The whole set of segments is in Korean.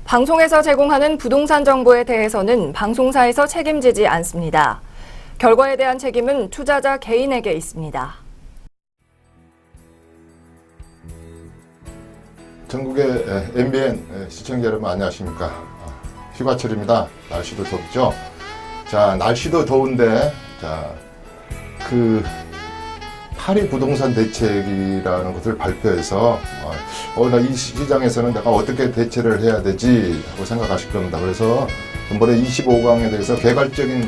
방송에서 제공하는 부동산 정보에 대해서는 방송사에서 책임지지 않습니다. 결과에 대한 책임은 투자자 개인에게 있습니다. 전국의 MBN 시청자 여러분 안녕하십니까. 휴가철입니다. 날씨도 덥죠. 자, 날씨도 더운데 파리 부동산 대책이라는 것을 발표해서 이 시장에서는 내가 어떻게 대처를 해야 되지 하고 생각하실 겁니다. 그래서 전번에 25강에 대해서 개괄적인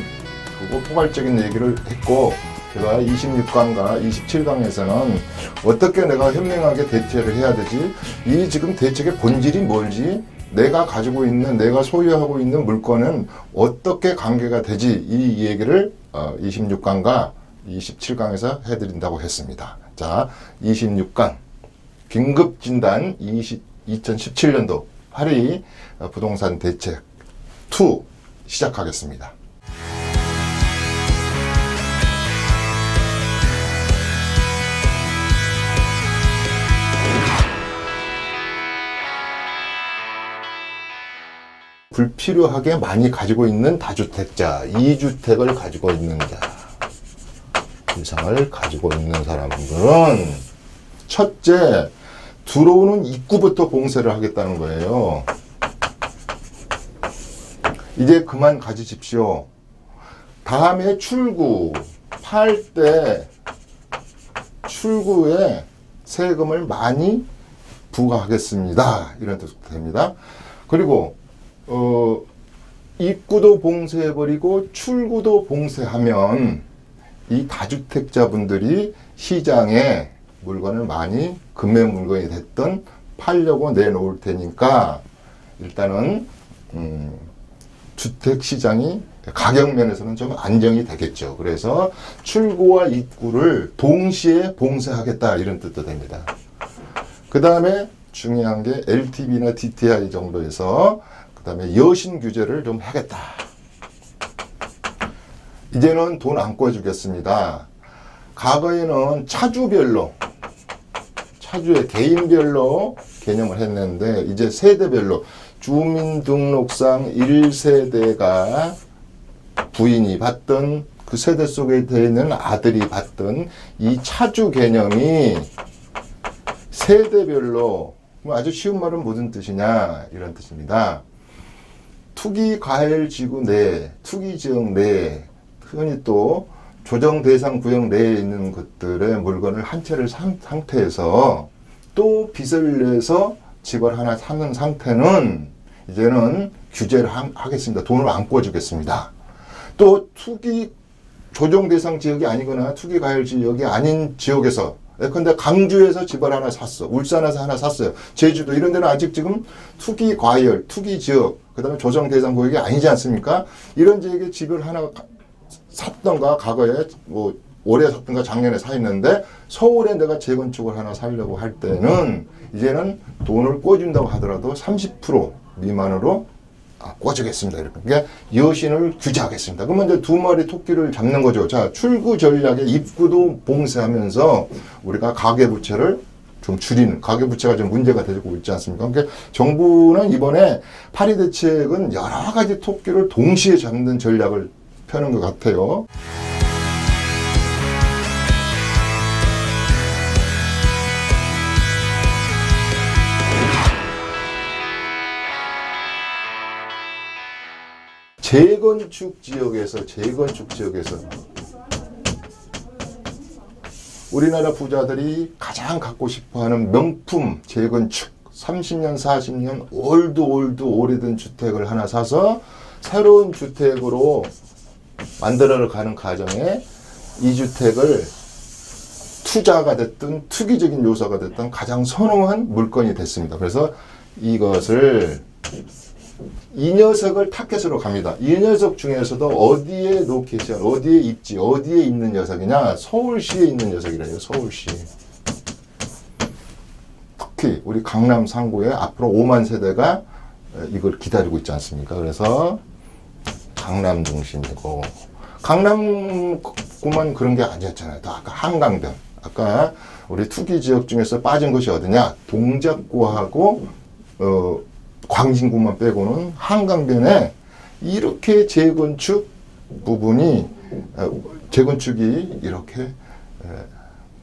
그리고 포괄적인 얘기를 했고, 제가 26강과 27강에서는 어떻게 내가 현명하게 대처를 해야 되지, 이 지금 대책의 본질이 뭘지, 내가 가지고 있는, 내가 소유하고 있는 물건은 어떻게 관계가 되지, 이 얘기를 26강과 27강에서 해드린다고 했습니다. 자, 26강 긴급진단 2017년도 파리 부동산 대책 2 시작하겠습니다. 불필요하게 많이 가지고 있는 다주택자, 2주택을 가지고 있는 자 이상을 가지고 있는 사람들은 첫째, 들어오는 입구부터 봉쇄를 하겠다는 거예요. 이제 그만 가지십시오. 다음에 출구, 팔 때 출구에 세금을 많이 부과하겠습니다. 이런 뜻도 됩니다. 그리고 입구도 봉쇄해버리고 출구도 봉쇄하면 이 다주택자분들이 시장에 물건을 많이 금매 물건이 됐던 팔려고 내놓을 테니까 일단은 주택시장이 가격 면에서는 좀 안정이 되겠죠. 그래서 출구와 입구를 동시에 봉쇄하겠다 이런 뜻도 됩니다. 그 다음에 중요한 게 LTV나 DTI 정도에서 그 다음에 여신 규제를 좀 하겠다. 이제는 돈 안 꿔주겠습니다. 과거에는 차주별로, 차주의 개인별로 개념을 했는데 이제 세대별로 주민등록상 1세대가 부인이 받던 그 세대 속에 있는 아들이 받던 이 차주 개념이 세대별로, 아주 쉬운 말은 무슨 뜻이냐 이런 뜻입니다. 투기과열지구 내, 투기지역 내, 흔히 또 조정대상 구역 내에 있는 것들의 물건을 한 채를 산 상태에서 또 빚을 내서 집을 하나 사는 상태는 이제는 규제를 하겠습니다. 돈을 안 꿔주겠습니다. 또 투기 조정대상 지역이 아니거나 투기과열 지역이 아닌 지역에서, 예컨대 강주에서 집을 하나 샀어, 울산에서 하나 샀어요, 제주도 이런 데는 아직 지금 투기과열, 투기지역, 그 다음에 조정대상 구역이 아니지 않습니까? 이런 지역에 집을 하나 샀던가, 과거에 뭐 올해 샀던가 작년에 사 있는데 서울에 내가 재건축을 하나 살려고 할 때는 이제는 돈을 꿔준다고 하더라도 30% 미만으로 꿔주겠습니다. 이렇게. 그러니까 여신을 규제하겠습니다. 그러면 이제 두 마리 토끼를 잡는 거죠. 자, 출구 전략의 입구도 봉쇄하면서 우리가 가계부채를 좀 줄이는, 가계부채가 좀 문제가 되고 있지 않습니까? 그러니까 정부는 이번에 파리 대책은 여러 가지 토끼를 동시에 잡는 전략을 펴는 것 같아요. 재건축 지역에서 우리나라 부자들이 가장 갖고 싶어하는 명품 재건축, 30년, 40년 올드 오래된 주택을 하나 사서 새로운 주택으로 만들어 가는 과정에 이 주택을 투자가 됐든 투기적인 요소가 됐든 가장 선호한 물건이 됐습니다. 그래서 이것을, 이 녀석을 타겟으로 갑니다. 이 녀석 중에서도 어디에 로케이션, 어디에 입지, 어디에 있는 녀석이냐? 서울시에 있는 녀석이래요. 서울시. 특히 우리 강남 상구에 앞으로 5만 세대가 이걸 기다리고 있지 않습니까? 그래서 강남 중심이고, 강남구만 그런 게 아니었잖아요. 또 아까 한강변, 아까 우리 투기 지역 중에서 빠진 곳이 어디냐? 동작구하고 광진구만 빼고는 한강변에 이렇게 재건축 부분이 재건축이 이렇게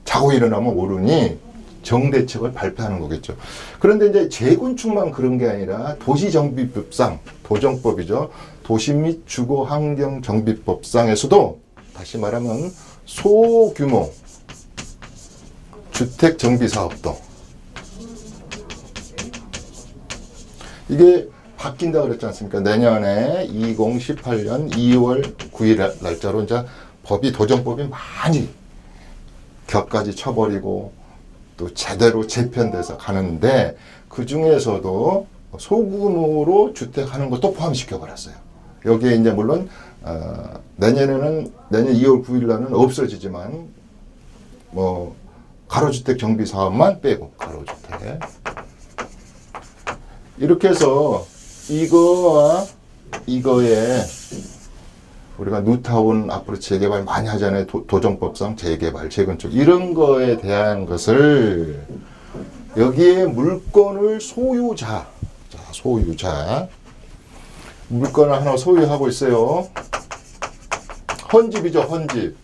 자고 일어나면 오르니 정대책을 발표하는 거겠죠. 그런데 이제 재건축만 그런 게 아니라 도시정비법상, 도정법이죠. 도시 및 주거환경정비법상에서도 다시 말하면 소규모 주택정비사업도 이게 바뀐다 그랬지 않습니까? 내년에 2018년 2월 9일 날짜로 이제 법이 도정법이 많이 격까지 쳐버리고 또 제대로 재편돼서 가는데 그 중에서도 소규모로 주택하는 것도 포함시켜 버렸어요. 여기에 이제 물론 내년 2월 9일 날은 없어지지만 뭐 가로주택 정비 사업만 빼고 가로주택 이렇게 해서 이거와 이거에 우리가 뉴타운 앞으로 재개발 많이 하잖아요. 도정법상 재개발, 재건축 이런 거에 대한 것을 여기에 물건을 소유자 물건을 하나 소유하고 있어요. 헌집이죠, 헌집.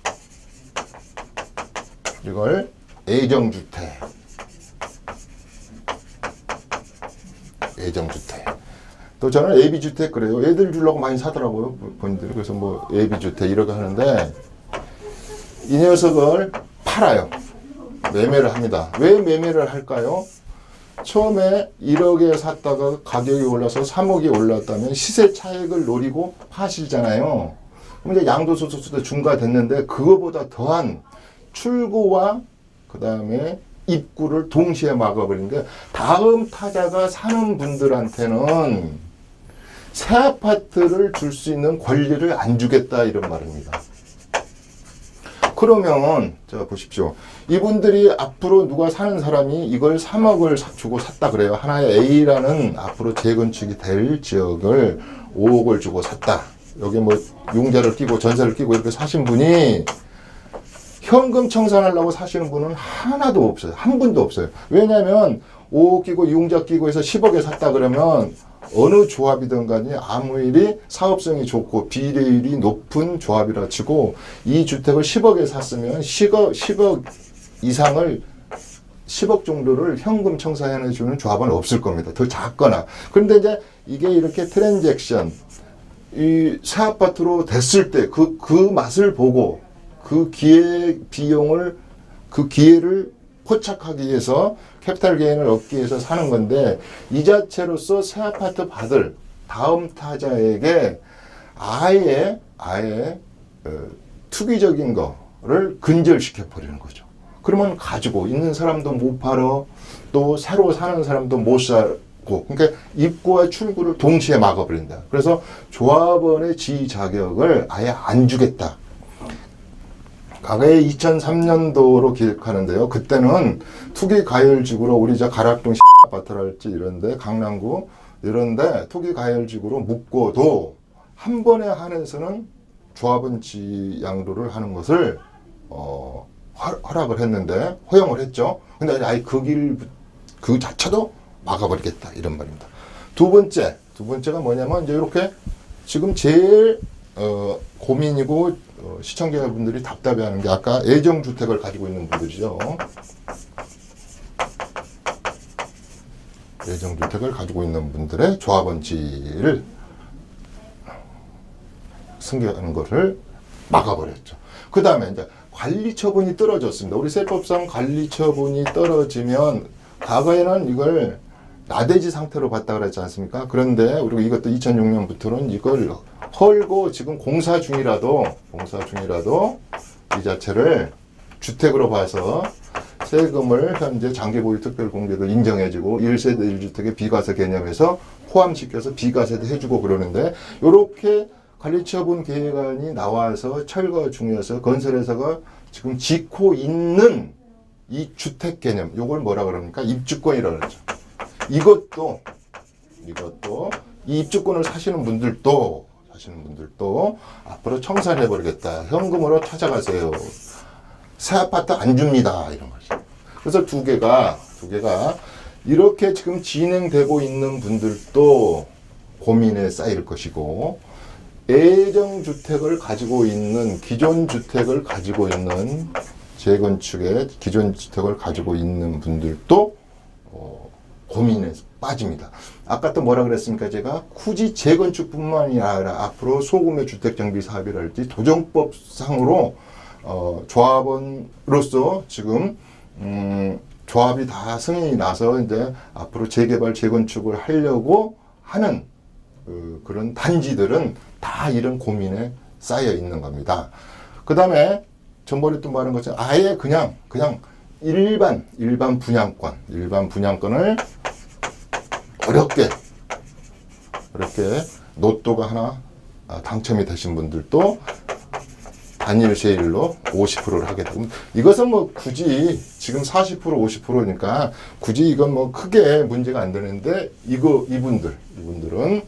이걸 애정주택. 또 저는 AB주택 그래요. 애들 주려고 많이 사더라고요. 본인들이. 그래서 뭐 AB주택 이렇게 하는데 이 녀석을 팔아요. 매매를 합니다. 왜 매매를 할까요? 처음에 1억에 샀다가 가격이 올라서 3억이 올랐다면 시세 차익을 노리고 파시잖아요. 그럼 이제 양도소득세 중과됐는데 그거보다 더한 출구와 그 다음에 입구를 동시에 막아버리는데 다음 타자가 사는 분들한테는 새 아파트를 줄 수 있는 권리를 안 주겠다 이런 말입니다. 그러면 자 보십시오. 이분들이 앞으로 누가 사는 사람이 이걸 3억을 주고 샀다 그래요. 하나의 A라는 앞으로 재건축이 될 지역을 5억을 주고 샀다. 여기 뭐 융자를 끼고 전세를 끼고 이렇게 사신 분이 현금 청산하려고 사시는 분은 하나도 없어요. 한 분도 없어요. 왜냐하면 5억 끼고 융자 끼고 해서 10억에 샀다 그러면 어느 조합이든 간에 아무리 사업성이 좋고 비례율이 높은 조합이라 치고 이 주택을 10억에 샀으면 10억 이상을 10억 정도를 현금 청산해주는 조합은 없을 겁니다. 더 작거나. 그런데 이제 이게 이렇게 트랜잭션 이 새 아파트로 됐을 때 그 맛을 보고 그 기회를 포착하기 위해서 캐피탈 게인을 얻기 위해서 사는 건데 이 자체로서 새 아파트 받을 다음 타자에게 아예 투기적인 거를 근절시켜 버리는 거죠. 그러면 가지고 있는 사람도 못 팔아 또 새로 사는 사람도 못 사고 그러니까 입구와 출구를 동시에 막아버린다. 그래서 조합원의 지위 자격을 아예 안 주겠다. 과거에 2003년도로 기획하는데요. 그때는 투기 가열지구로 우리 저 가락동 아파트랄지 이런데 강남구 이런데 투기 가열지구로 묶어도 한 번에 한해서는 조합원 지위 양도를 하는 것을 허락을 했는데 허용을 했죠. 근데 아예 그 자체도 막아버리겠다 이런 말입니다. 두 번째가 뭐냐면 이제 이렇게 지금 제일 고민이고 시청자분들이 답답해하는 게 아까 애정주택을 가지고 있는 분들이죠. 애정주택을 가지고 있는 분들의 조합원지를 승계하는 것을 막아버렸죠. 그 다음에 이제 관리처분이 떨어졌습니다. 우리 세법상 관리처분이 떨어지면 과거에는 이걸 나대지 상태로 봤다 그랬지 않습니까? 그런데 우리가 이것도 2006년부터는 이걸 헐고 지금 공사 중이라도 이 자체를 주택으로 봐서 세금을 현재 장기보유 특별공제도 인정해주고 1세대 1주택의 비과세 개념에서 포함시켜서 비과세도 해주고 그러는데 이렇게 관리처분 계획안이 나와서 철거 중이어서 건설회사가 지금 짓고 있는 이 주택 개념 요걸 뭐라 그럽니까? 입주권이라고 그러죠. 이것도 이 입주권을 사시는 분들도 앞으로 청산해버리겠다. 현금으로 찾아가세요. 새 아파트 안 줍니다. 이런 거죠. 그래서 두 개가 이렇게 지금 진행되고 있는 분들도 고민에 쌓일 것이고, 애정주택을 가지고 있는, 기존 주택을 가지고 있는, 재건축의 기존 주택을 가지고 있는 분들도 고민에 빠집니다. 아까 또 뭐라 그랬습니까? 제가 굳이 재건축뿐만이 아니라 앞으로 소규모 주택정비 사업이랄지 도정법상으로 조합원으로서 지금 조합이 다 승인이 나서 이제 앞으로 재개발 재건축을 하려고 하는 그런 단지들은 다 이런 고민에 쌓여 있는 겁니다. 그 다음에 전번에 또 말한 것처럼 아예 그냥 일반 분양권을 어렵게 로또가 하나 당첨이 되신 분들도 단일 세일로 50%를 하게 되고, 이것은 뭐 굳이 지금 40% 50%니까 굳이 이건 뭐 크게 문제가 안 되는데, 이분들은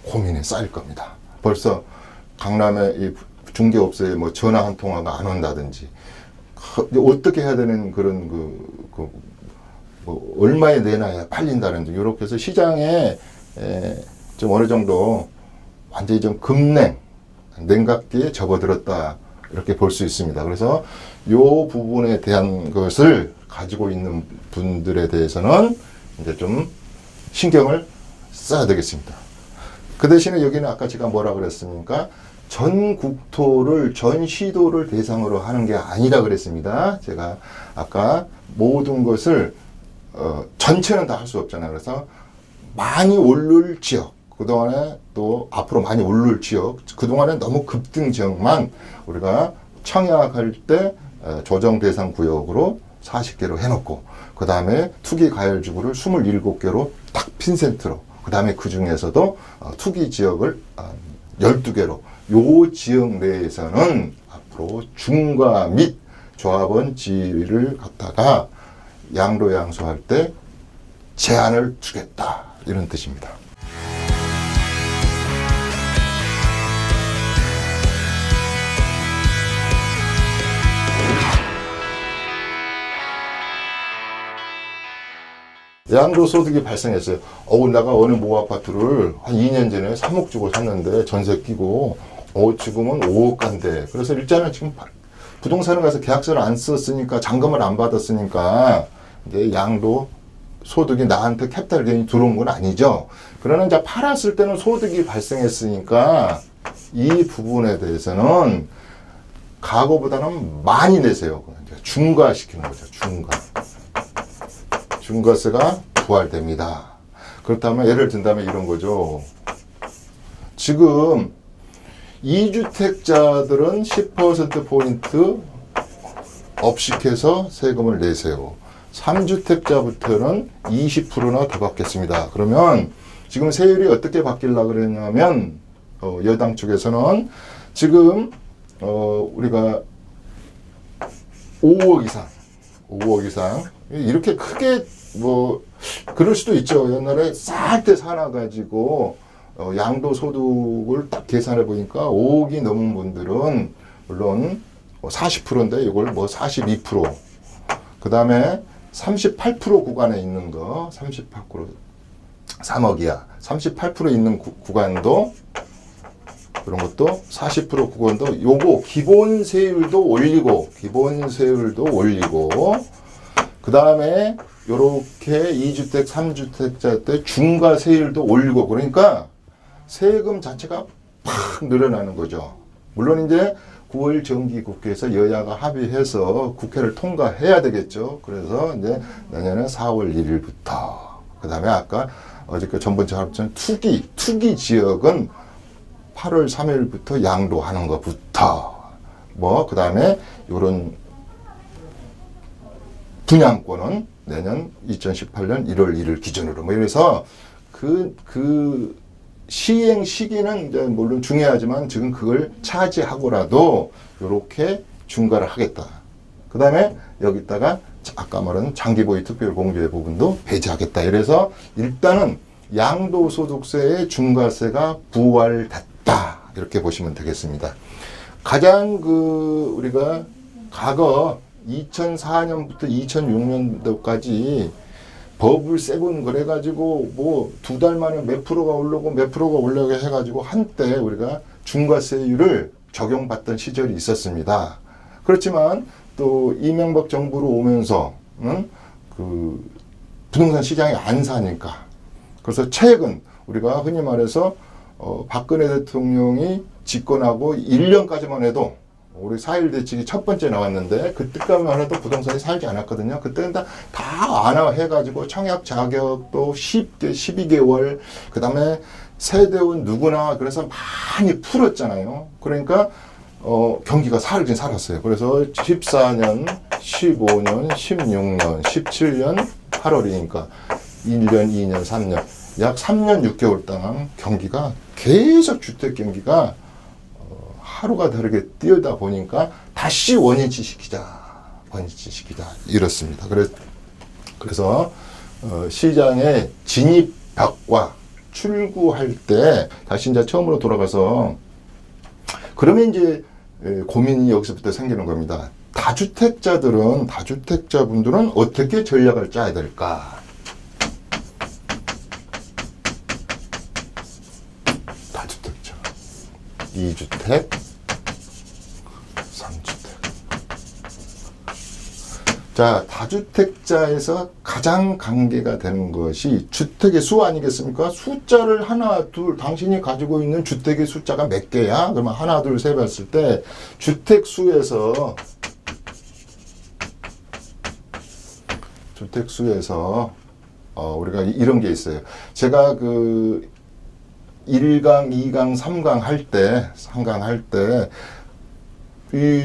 고민에 쌓일 겁니다. 벌써 강남의 이 중개업소에 뭐 전화 한 통화가 안 온다든지, 어떻게 해야 되는 그런 뭐 얼마에 내놔야 팔린다든지, 이렇게 해서 시장에 좀 어느 정도 완전히 좀 냉각기에 접어들었다, 이렇게 볼 수 있습니다. 그래서 이 부분에 대한 것을 가지고 있는 분들에 대해서는 이제 좀 신경을 써야 되겠습니다. 그 대신에 여기는 아까 제가 뭐라 그랬습니까? 전 국토를, 전 시도를 대상으로 하는 게 아니라 그랬습니다. 제가 아까 모든 것을 전체는 다 할 수 없잖아요. 그래서 많이 오를 지역, 그동안에 또 앞으로 많이 오를 지역, 그동안에 너무 급등 지역만 우리가 청약할 때 조정 대상 구역으로 40개로 해놓고, 그 다음에 투기 가열지구를 27개로 딱 핀센트로, 그 다음에 그 중에서도 투기 지역을 12개로, 요 지역 내에서는 앞으로 중과 및 조합원 지위를 갖다가 양도양수할 때 제한을 주겠다, 이런 뜻입니다. 양도소득이 발생했어요. 내가 어느 모 아파트를 한 2년 전에 3억 주고 샀는데 전세 끼고 지금은 5억 간대. 그래서 일단은 지금 부동산을 가서 계약서를 안 썼으니까, 잔금을 안 받았으니까 이제 양도소득이 나한테 캐피탈 게인이 들어온 건 아니죠. 그러나 이제 팔았을 때는 소득이 발생했으니까 이 부분에 대해서는 과거보다는 많이 내세요. 중과시키는 거죠. 중과세가 부활됩니다. 그렇다면 예를 든다면 이런 거죠. 지금 2주택자들은 10%포인트 업식해서 세금을 내세요. 3주택자부터는 20%나 더 받겠습니다. 그러면 지금 세율이 어떻게 바뀌려고 그러냐면, 여당 쪽에서는 지금 우리가 5억 이상 이렇게 크게 뭐 그럴 수도 있죠. 옛날에 쌀 때 사놔가지고 양도소득을 딱 계산해 보니까 5억이 넘은 분들은 물론 40%인데 이걸 뭐 42%, 그 다음에 38% 구간에 있는 거 38%, 3억이야. 38% 있는 구간도, 그런 것도 40% 구간도 요거 기본 세율도 올리고, 그 다음에 요렇게 2주택, 3주택자 때 중과 세율도 올리고, 그러니까 세금 자체가 팍 늘어나는 거죠. 물론 이제 9월 정기국회에서 여야가 합의해서 국회를 통과해야 되겠죠. 그래서 이제 내년에 4월 1일부터, 그 다음에 아까 어저께 전번째 합의한 투기 지역은 8월 3일부터 양도하는 것부터, 그 다음에 요런 분양권은 내년 2018년 1월 1일 기준으로, 이래서 그 시행 시기는 이제 물론 중요하지만 지금 그걸 차지하고라도 요렇게 중과를 하겠다. 그 다음에 여기다가 아까 말한 장기보유 특별공제 부분도 배제하겠다. 이래서 일단은 양도소득세의 중과세가 부활됐다, 이렇게 보시면 되겠습니다. 가장 우리가 과거 2004년부터 2006년도까지 버블 세븐 그래가지고 뭐 2달 만에 몇 프로가 오르고 몇 프로가 올라가고 해가지고 한때 우리가 중과세율을 적용받던 시절이 있었습니다. 그렇지만 또 이명박 정부로 오면서 그 부동산 시장이 안 사니까, 그래서 최근 우리가 흔히 말해서 박근혜 대통령이 집권하고 1년까지만 해도 우리 4.1 대책이 첫 번째 나왔는데 그때까지만 해도 부동산이 살지 않았거든요. 그때는 다 완화해가지고 청약 자격도 12개월, 그 다음에 세대원 누구나 그래서 많이 풀었잖아요. 그러니까 경기가 살긴 살았어요. 그래서 14년, 15년, 16년, 17년 8월이니까 1년, 2년, 3년, 약 3년 6개월 동안 경기가 계속 주택 경기가 하루가 다르게 뛰어다 보니까 다시 원위치시키자 이렇습니다. 그래서 시장의 진입벽과 출구할 때 다시 이제 처음으로 돌아가서 그러면 이제 고민이 여기서부터 생기는 겁니다. 다주택자분들은 어떻게 전략을 짜야 될까? 다주택자, 2주택, 3주택. 자, 다주택자에서 가장 관계가 되는 것이 주택의 수 아니겠습니까? 숫자를 하나, 둘, 당신이 가지고 있는 주택의 숫자가 몇 개야? 그러면 하나, 둘, 셋 봤을 때 주택수에서 우리가 이런 게 있어요. 제가 그 1강, 2강, 3강 할 때,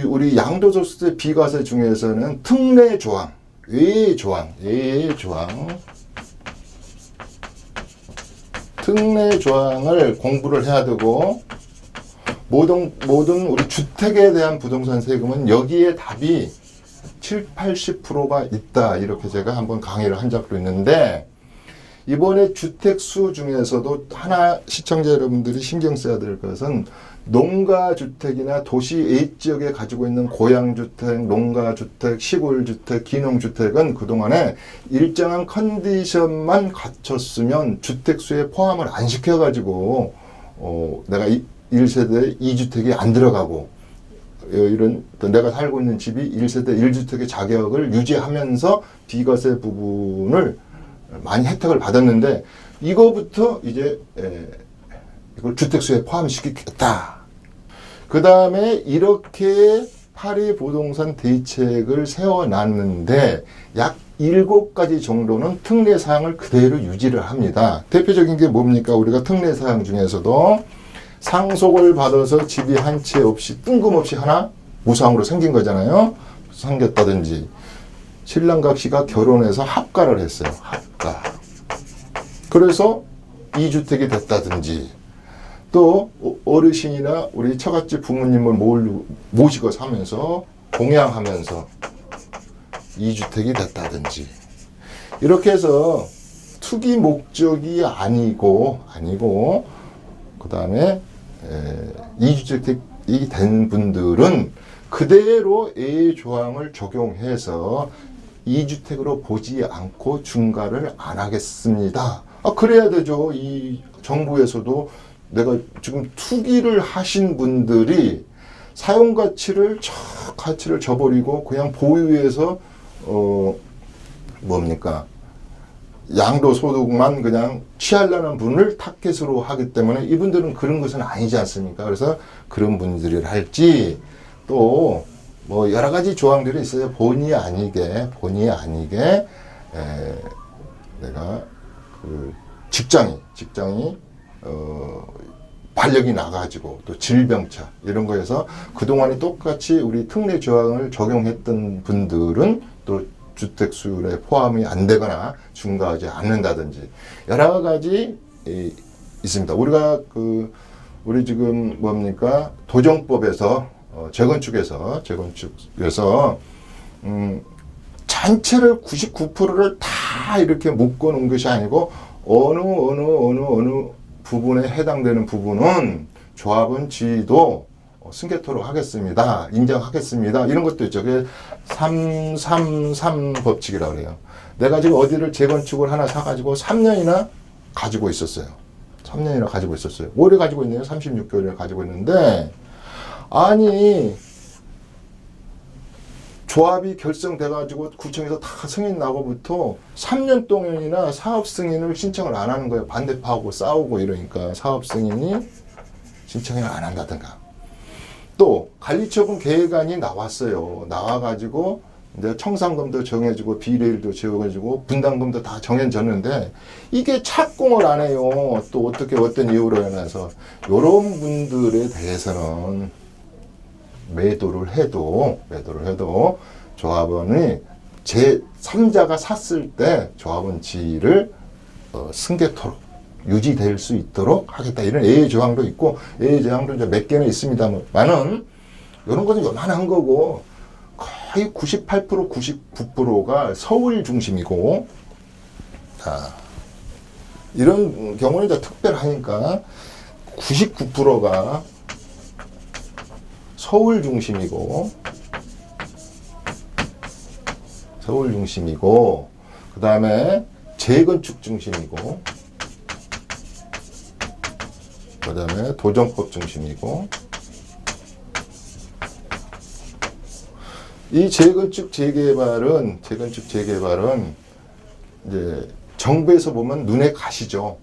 우리 양도소득세 비과세 중에서는 특례 조항, 예외 조항, 특례 조항을 공부를 해야 되고, 모든 우리 주택에 대한 부동산 세금은 여기에 답이 70~80%가 있다. 이렇게 제가 한번 강의를 한 적도 있는데, 이번에 주택수 중에서도 하나 시청자 여러분들이 신경 써야 될 것은 농가주택이나 도시 A지역에 가지고 있는 고양주택, 농가주택, 시골주택, 기농주택은 그동안에 일정한 컨디션만 갖췄으면 주택수에 포함을 안 시켜가지고 내가 1세대 2주택이 안 들어가고 이런 내가 살고 있는 집이 1세대 1주택의 자격을 유지하면서 비과세 부분을 많이 혜택을 받았는데 이거부터 이제 이걸 주택수에 포함시키겠다. 그 다음에 이렇게 파리 부동산 대책을 세워놨는데 약 7가지 정도는 특례사항을 그대로 유지를 합니다. 대표적인 게 뭡니까? 우리가 특례사항 중에서도 상속을 받아서 집이 한 채 없이 뜬금없이 하나 무상으로 생긴 거잖아요. 생겼다든지 신랑각 씨가 결혼해서 합가를 했어요. 합가. 그래서 2주택이 됐다든지 또 어르신이나 우리 처갓집 부모님을 모시고 사면서 공양하면서 2주택이 됐다든지 이렇게 해서 투기 목적이 아니고 그 다음에 2주택이 된 분들은 그대로 A 조항을 적용해서 2주택으로 보지 않고 중과를 안 하겠습니다. 그래야 되죠. 이 정부에서도 내가 지금 투기를 하신 분들이 사용가치를 가치를 저버리고 그냥 보유해서 뭡니까? 양도소득만 그냥 취하려는 분을 타겟으로 하기 때문에 이분들은 그런 것은 아니지 않습니까? 그래서 그런 분들이 할지 또 뭐 여러 가지 조항들이 있어요. 본의 아니게 내가 그 직장이 발령이 나가지고 또 질병차 이런 거에서 그동안에 똑같이 우리 특례 조항을 적용했던 분들은 또 주택수에 포함이 안 되거나 중과하지 않는다든지 여러 가지 있습니다. 우리가 우리 지금 뭡니까? 도정법에서 재건축에서 전체를 99%를 다 이렇게 묶어 놓은 것이 아니고 어느 부분에 해당되는 부분은 조합원 지위도 승계토록 하겠습니다. 인정하겠습니다. 이런 것도 있죠. 그게 333 법칙이라고 그래요. 내가 지금 어디를 재건축을 하나 사가지고 3년이나 가지고 있었어요. 3년이나 가지고 있었어요. 오래 가지고 있네요. 36개월을 가지고 있는데, 아니, 조합이 결성돼가지고 구청에서 다 승인 나고부터 3년 동안이나 사업 승인을 신청을 안 하는 거예요. 반대파하고 싸우고 이러니까 사업 승인이 신청을 안 한다든가. 또 관리처분 계획안이 나왔어요. 나와가지고 이제 청산금도 정해지고 비례율도 정해지고 분담금도 다 정해졌는데 이게 착공을 안 해요. 또 어떻게 어떤 이유로 인해서 이런 분들에 대해서는 매도를 해도 조합원이 제3자가 샀을 때 조합원 지위를 승계토록 유지될 수 있도록 하겠다. 이런 예외 조항도 있고, 예외 조항도 이제 몇 개는 있습니다만은, 이런 것은 요만한 거고, 거의 98%, 99%가 서울 중심이고, 자, 이런 경우는 이제 특별하니까, 99%가 서울 중심이고, 그 다음에 재건축 중심이고, 그 다음에 도정법 중심이고, 이 재건축 재개발은 이제 정부에서 보면 눈에 가시죠.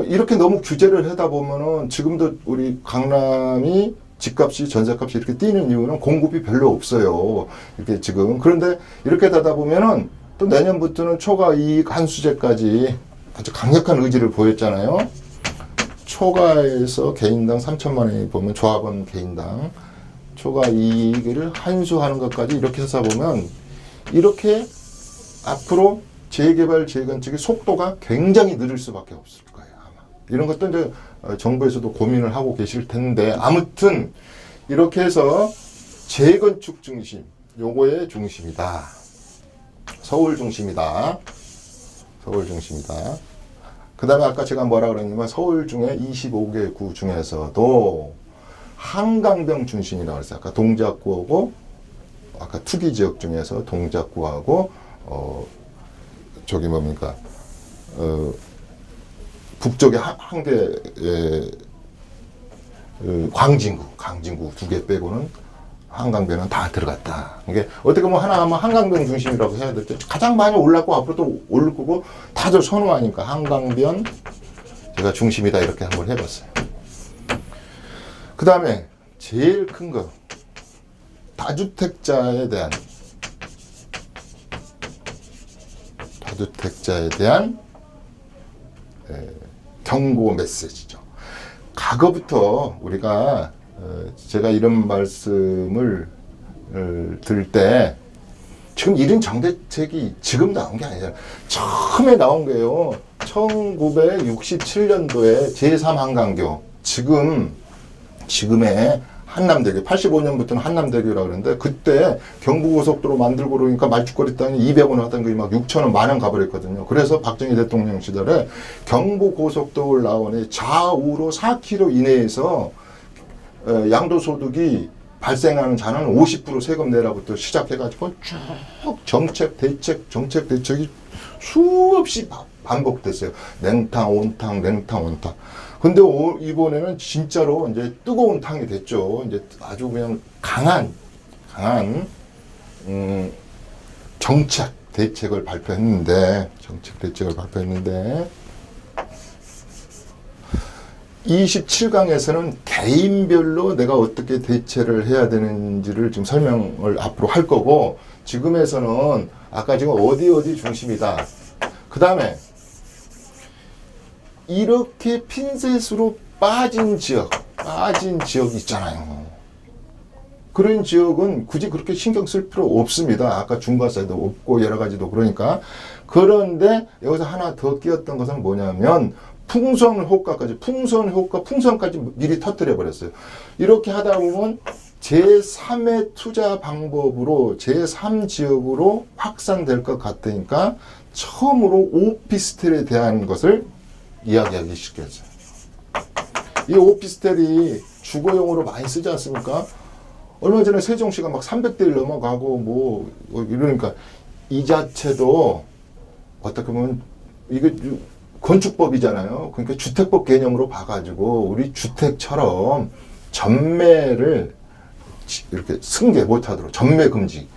이렇게 너무 규제를 하다 보면은 지금도 우리 강남이 집값이 전세값이 이렇게 뛰는 이유는 공급이 별로 없어요. 이렇게 지금. 그런데 이렇게 되다 보면은 또 내년부터는 초과 이익 한수제까지 아주 강력한 의지를 보였잖아요. 초과에서 개인당 3천만 원이 보면 조합원 개인당 초과 이익을 환수하는 것까지 이렇게 해서 보면 이렇게 앞으로 재개발 재건축의 속도가 굉장히 느릴 수밖에 없을 거예요. 아마 이런 것도 이제 정부에서도 고민을 하고 계실 텐데 아무튼 이렇게 해서 재건축 중심 요거의 중심이다. 서울 중심이다. 그 다음에 아까 제가 뭐라 그랬냐면 서울 중에 25개 구 중에서도 한강변 중심이라고 했어요. 아까 동작구하고 아까 투기 지역 중에서 동작구하고 저기 뭡니까 북쪽에 한개 광진구 두 개 빼고는 한강변은 다 들어갔다. 이게 어떻게 보면 하나하면 한강변 중심이라고 해야 될 때 가장 많이 올랐고 앞으로도 오를 거고 다들 선호하니까 한강변 제가 중심이다 이렇게 한번 해봤어요. 그 다음에 제일 큰 거 다주택자에 대한 경고 메시지죠. 과거부터 우리가 제가 이런 말씀을 들을 때 지금 이런 정대책이 지금 나온 게 아니잖아요. 처음에 나온 거예요. 1967년도에 제3한강교 지금의 한남대교 85년부터는 한남대교라고 그러는데 그때 경부고속도로 만들고 그러니까 말죽거리 땅이 200원 하던 게 막 6,000원 만원 가버렸거든요. 그래서 박정희 대통령 시절에 경부고속도로 나오니 좌우로 4km 이내에서 양도소득이 발생하는 자는 50% 세금 내라부터 시작해가지고 쭉 정책이 수없이 반복됐어요. 냉탕, 온탕. 근데 이번에는 진짜로 이제 뜨거운 탕이 됐죠. 이제 아주 그냥 강한 정책 대책을 발표했는데 27강에서는 개인별로 내가 어떻게 대처를 해야 되는지를 지금 설명을 앞으로 할 거고 지금에서는 아까 지금 어디 중심이다. 그 다음에 이렇게 핀셋으로 빠진 지역 있잖아요. 그런 지역은 굳이 그렇게 신경 쓸 필요 없습니다. 아까 중과세도 없고 여러 가지도 그러니까. 그런데 여기서 하나 더 끼었던 것은 뭐냐면 풍선까지 미리 터뜨려 버렸어요. 이렇게 하다 보면 제3의 투자 방법으로 제3지역으로 확산될 것 같으니까 처음으로 오피스텔에 대한 것을 이야기하기 시작했어요. 이 오피스텔이 주거용으로 많이 쓰지 않습니까? 얼마 전에 세종시가 막 300대 1 넘어가고 뭐 이러니까 이 자체도 어떻게 보면 이게 건축법이잖아요. 그러니까 주택법 개념으로 봐가지고 우리 주택처럼 전매를 이렇게 승계 못하도록 전매 금지.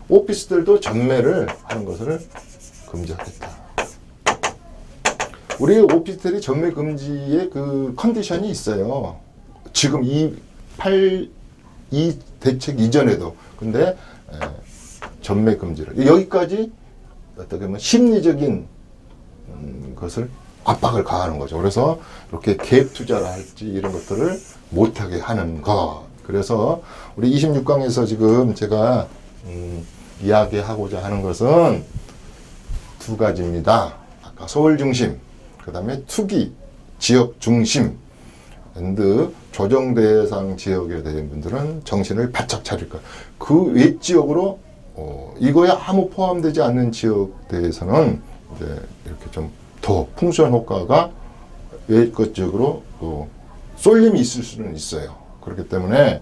오피스들도 전매를 하는 것을 금지하겠다. 우리 오피스텔이 전매 금지의 그 컨디션이 있어요. 지금 이 대책 이전에도. 근데 전매 금지를. 여기까지 어떻게 보면 심리적인 것을 압박을 가하는 거죠. 그래서 이렇게 갭 투자를 할지 이런 것들을 못하게 하는 거. 그래서 우리 26강에서 지금 제가 이야기하고자 하는 것은 두 가지입니다. 아까 서울 중심, 그 다음에 투기, 지역 중심, 앤드 조정 대상 지역에 대한 분들은 정신을 바짝 차릴 것. 그 외 지역으로 이거에 아무 포함되지 않는 지역 대해서는 이제 이렇게 좀 더 풍수한 효과가 외것적으로 쏠림이 있을 수는 있어요. 그렇기 때문에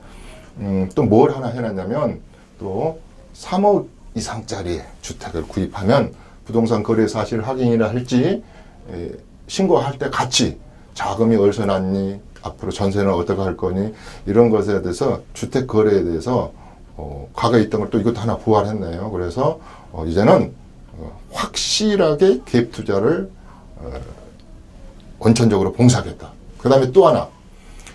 또 뭘 하나 해놨냐면 또 3억 이상짜리 주택을 구입하면 부동산 거래 사실 확인이라 할지 신고할 때 같이 자금이 어디서 났니, 앞으로 전세는 어떻게 할 거니, 이런 것에 대해서 주택 거래에 대해서 과거에 있던 걸 또 이것도 하나 부활했네요. 그래서 이제는 확실하게 갭 투자를 원천적으로 봉사하겠다. 그 다음에 또 하나,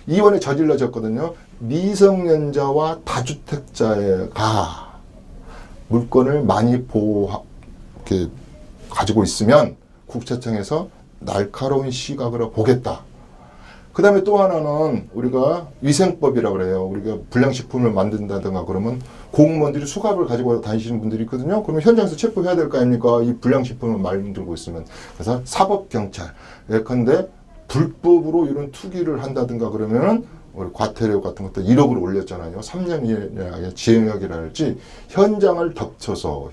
이번에 저질러졌거든요. 미성년자와 다주택자가 물건을 많이 이렇게 가지고 있으면 국세청에서 날카로운 시각으로 보겠다. 그 다음에 또 하나는 우리가 위생법이라고 그래요. 우리가 불량식품을 만든다든가 그러면 공무원들이 수갑을 가지고 다니시는 분들이 있거든요. 그러면 현장에서 체포해야 될 거 아닙니까? 이 불량식품을 만들고 있으면. 그래서 사법경찰. 예컨대 불법으로 이런 투기를 한다든가 그러면은 우리 과태료 같은 것도 1억으로 올렸잖아요. 3년 이하의 징역이랄지 현장을 덮쳐서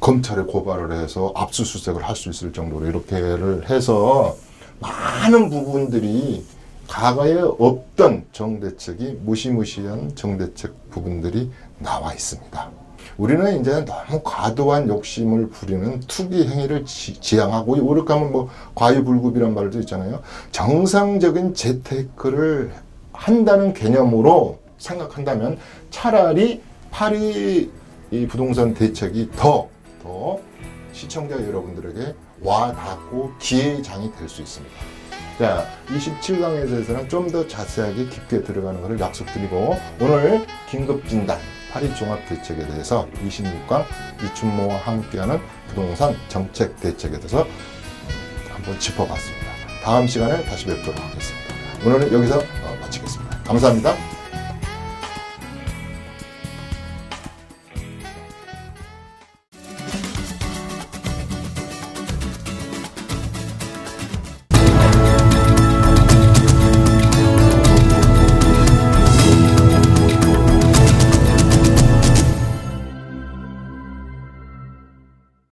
검찰에 고발을 해서 압수수색을 할 수 있을 정도로 이렇게를 해서 많은 부분들이 과거에 없던 정대책이 무시무시한 정대책 부분들이 나와 있습니다. 우리는 이제 너무 과도한 욕심을 부리는 투기 행위를 지향하고, 오죽하면 뭐 과유불급이란 말도 있잖아요. 정상적인 재테크를 한다는 개념으로 생각한다면 차라리 파리 이 부동산 대책이 더 시청자 여러분들에게 와닿고 기회의 장이 될 수 있습니다. 자, 27강에 대해서는 좀 더 자세하게 깊게 들어가는 것을 약속드리고, 오늘 긴급진단 파리 종합대책에 대해서 26강 이춘모와 함께하는 부동산 정책 대책에 대해서 한번 짚어봤습니다. 다음 시간에 다시 뵙도록 하겠습니다. 오늘은 여기서 마치겠습니다. 감사합니다.